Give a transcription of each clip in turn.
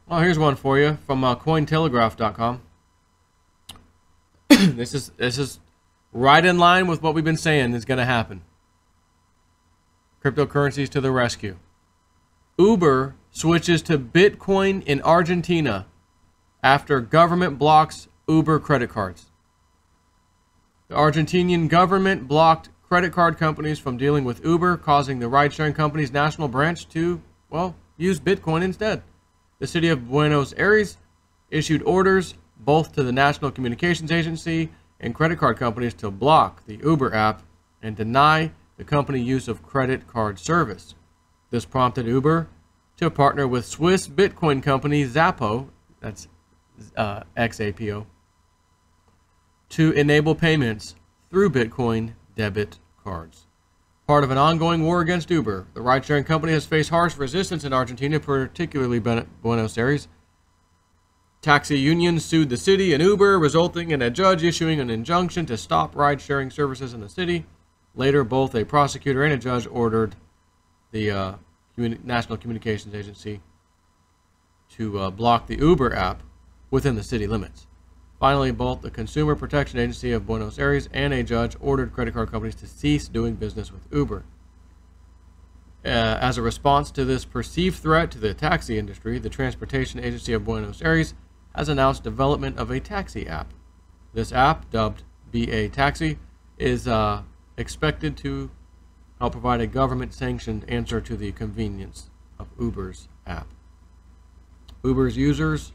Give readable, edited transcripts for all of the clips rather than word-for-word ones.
Well, here's one for you from Cointelegraph.com. This is right in line with what we've been saying is going to happen. Cryptocurrencies to the rescue. Uber switches to Bitcoin in Argentina after government blocks Uber credit cards. The Argentinian government blocked credit card companies from dealing with Uber, causing the ride-sharing company's national branch to, well, use Bitcoin instead. The city of Buenos Aires issued orders both to the National Communications Agency and credit card companies to block the Uber app and deny the company use of credit card service. This prompted Uber to partner with Swiss Bitcoin company Xapo, that's XAPO, to enable payments through Bitcoin debit cards. Part of an ongoing war against Uber, the ride-sharing company has faced harsh resistance in Argentina, particularly Buenos Aires. Taxi unions sued the city and Uber, resulting in a judge issuing an injunction to stop ride-sharing services in the city. Later, both a prosecutor and a judge ordered the National Communications Agency to block the Uber app within the city limits. Finally, both the Consumer Protection Agency of Buenos Aires and a judge ordered credit card companies to cease doing business with Uber. As a response to this perceived threat to the taxi industry, the Transportation Agency of Buenos Aires has announced development of a taxi app. This app, dubbed BA Taxi, is expected to help provide a government-sanctioned answer to the convenience of Uber's app. Uber's users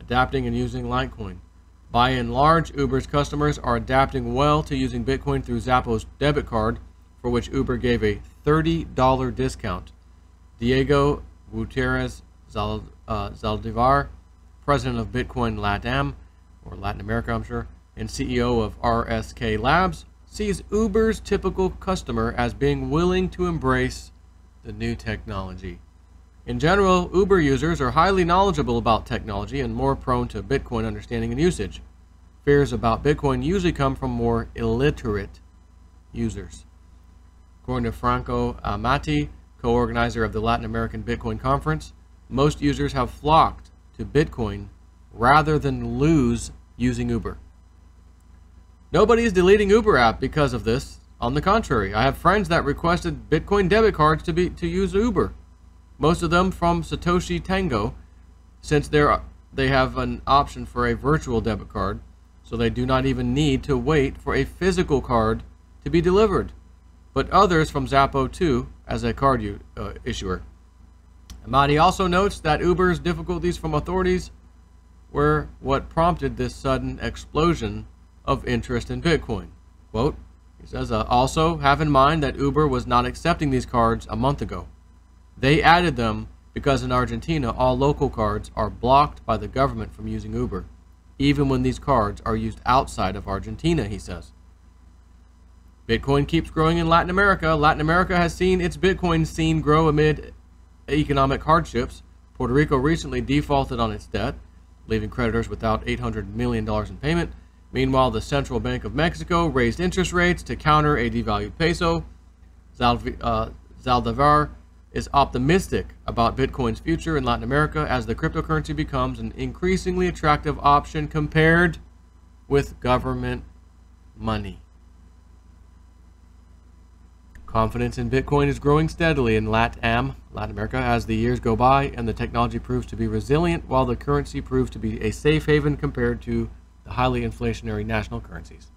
adapting and using Litecoin. By and large, Uber's customers are adapting well to using Bitcoin through Xapo's debit card, for which Uber gave a $30 discount. Diego Gutierrez Zaldivar, president of Bitcoin LATAM, or Latin America, I'm sure, and CEO of RSK Labs, sees Uber's typical customer as being willing to embrace the new technology. In general, Uber users are highly knowledgeable about technology and more prone to Bitcoin understanding and usage. Fears about Bitcoin usually come from more illiterate users. According to Franco Amati, co-organizer of the Latin American Bitcoin Conference, most users have flocked to Bitcoin rather than lose using Uber. Nobody is deleting Uber app because of this. On the contrary, I have friends that requested Bitcoin debit cards to use Uber. Most of them from Satoshi Tango, since they have an option for a virtual debit card, so they do not even need to wait for a physical card to be delivered. But others from Xapo too, as a card issuer. Amadi also notes that Uber's difficulties from authorities were what prompted this sudden explosion of interest in Bitcoin. Quote, he says, also have in mind that Uber was not accepting these cards a month ago. They added them because in Argentina, all local cards are blocked by the government from using Uber, even when these cards are used outside of Argentina, he says. Bitcoin keeps growing in Latin America. Latin America has seen its Bitcoin scene grow amid economic hardships. Puerto Rico recently defaulted on its debt, leaving creditors without $800 million in payment. Meanwhile, the Central Bank of Mexico raised interest rates to counter a devalued peso. Zaldivar is optimistic about Bitcoin's future in Latin America as the cryptocurrency becomes an increasingly attractive option compared with government money. Confidence in Bitcoin is growing steadily in Latin America, as the years go by and the technology proves to be resilient, while the currency proves to be a safe haven compared to the highly inflationary national currencies.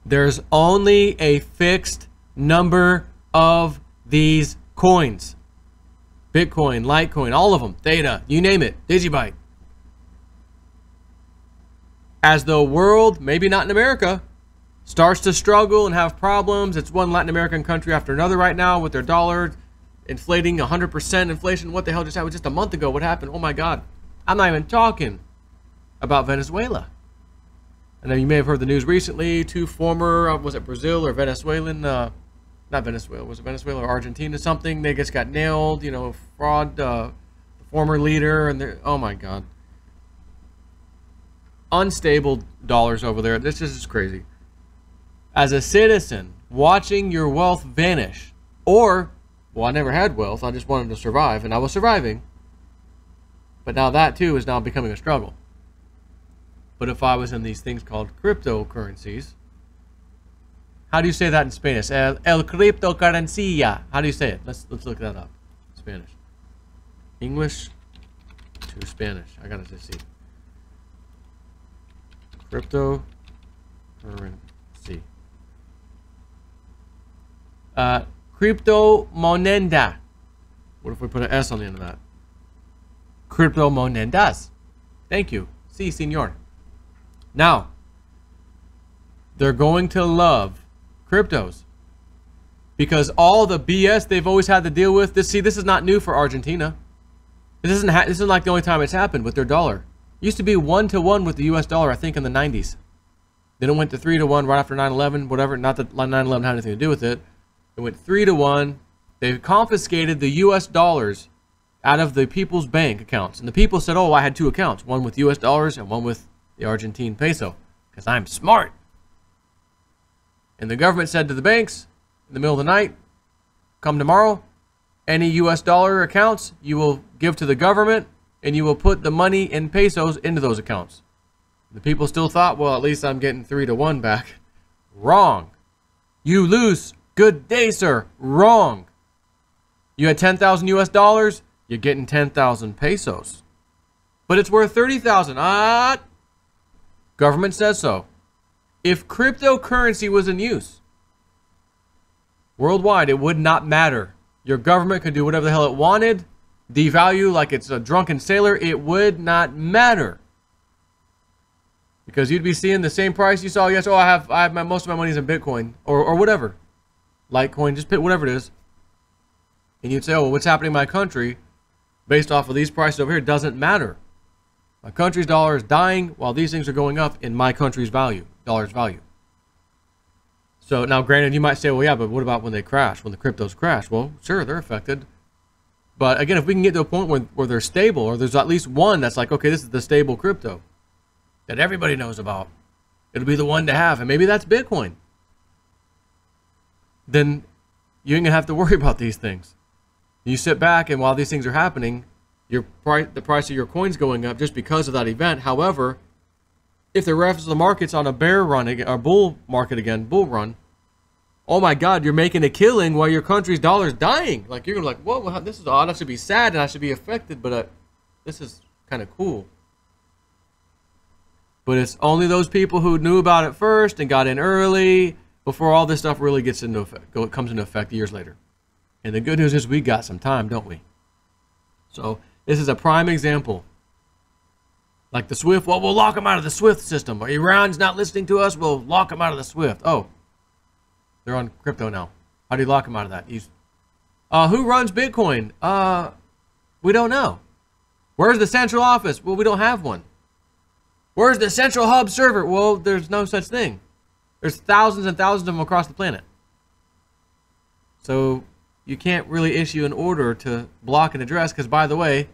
There's only a fixed number of these coins. Bitcoin, Litecoin, all of them, Theta, you name it, Digibyte. As the world, maybe not in America, starts to struggle and have problems, it's one Latin American country after another right now with their dollar inflating 100% inflation. What the hell just happened just a month ago? What happened? Oh my God. I'm not even talking about Venezuela. I know you may have heard the news recently, two former, was it Brazil or Venezuelan, not Venezuela, was it Venezuela or Argentina, something, they just got nailed, you know, fraud, the former leader, and oh my God. Unstable dollars over there, this is just crazy. As a citizen, watching your wealth vanish, or Well, I never had wealth. I just wanted to survive, and I was surviving. But now that, too, is now becoming a struggle. But if I was in these things called cryptocurrencies, how do you say that in Spanish? El cryptocurrencia. How do you say it? Let's look that up. Spanish. English to Spanish. I gotta just see. Cryptocurrency. Cryptomoneda. What if we put an S on the end of that? Cryptomonedas. Thank you. Si, senor. Now, they're going to love cryptos because all the BS they've always had to deal with. This is not new for Argentina. This isn't like the only time it's happened with their dollar. It used to be 1-to-1 with the U.S. dollar, I think, in the 90s. Then it went to 3-to-1 right after 9/11, whatever. Not that 9/11 had anything to do with it. It went 3-to-1. They confiscated the U.S. dollars out of the people's bank accounts. And the people said, oh, I had 2 accounts, one with U.S. dollars and one with the Argentine peso, because I'm smart. And the government said to the banks in the middle of the night, come tomorrow, any U.S. dollar accounts you will give to the government, and you will put the money in pesos into those accounts. The people still thought, well, at least I'm getting 3-to-1 back. Wrong. You lose. Good day, sir. Wrong. You had 10,000 U.S. dollars, you're getting 10,000 pesos. But it's worth 30,000. Government says so. If cryptocurrency was in use worldwide, it would not matter. Your government could do whatever the hell it wanted, devalue like it's a drunken sailor. It would not matter. Because you'd be seeing the same price you saw yesterday. Oh, I have most of my money's in Bitcoin or whatever. Litecoin, just pick whatever it is. And you'd say, oh, well, what's happening in my country based off of these prices over here doesn't matter. My country's dollar is dying while these things are going up in my country's value, dollar's value. So now, granted, you might say, well, yeah, but what about when they crash, when the cryptos crash? Well, sure, they're affected. But again, if we can get to a point where they're stable, or there's at least one that's like, okay, this is the stable crypto that everybody knows about, it'll be the one to have, and maybe that's Bitcoin. Then you ain't gonna have to worry about these things. You sit back, and while these things are happening, the price of your coin's going up just because of that event. However, if the rest of the market's on a bear run again, or bull market again, bull run, oh my God, you're making a killing while your country's dollar's dying. Like, you're gonna be like, whoa, this is odd. I should be sad and I should be affected, but this is kind of cool. But it's only those people who knew about it first and got in early before all this stuff really gets into effect, comes into effect years later. And the good news is we got some time, don't we? So this is a prime example. Like the SWIFT, well, we'll lock them out of the SWIFT system. Or Iran's not listening to us, we'll lock them out of the SWIFT. Oh, they're on crypto now. How do you lock them out of that? Who runs Bitcoin? We don't know. Where's the central office? Well, we don't have one. Where's the central hub server? Well, there's no such thing. There's thousands and thousands of them across the planet. So you can't really issue an order to block an address because, by the way,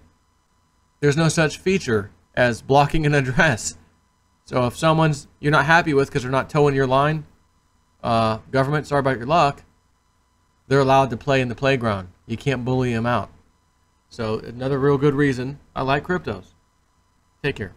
there's no such feature as blocking an address. So if someone's you're not happy with because they're not towing your line, government, sorry about your luck, they're allowed to play in the playground. You can't bully them out. So another real good reason I like cryptos. Take care.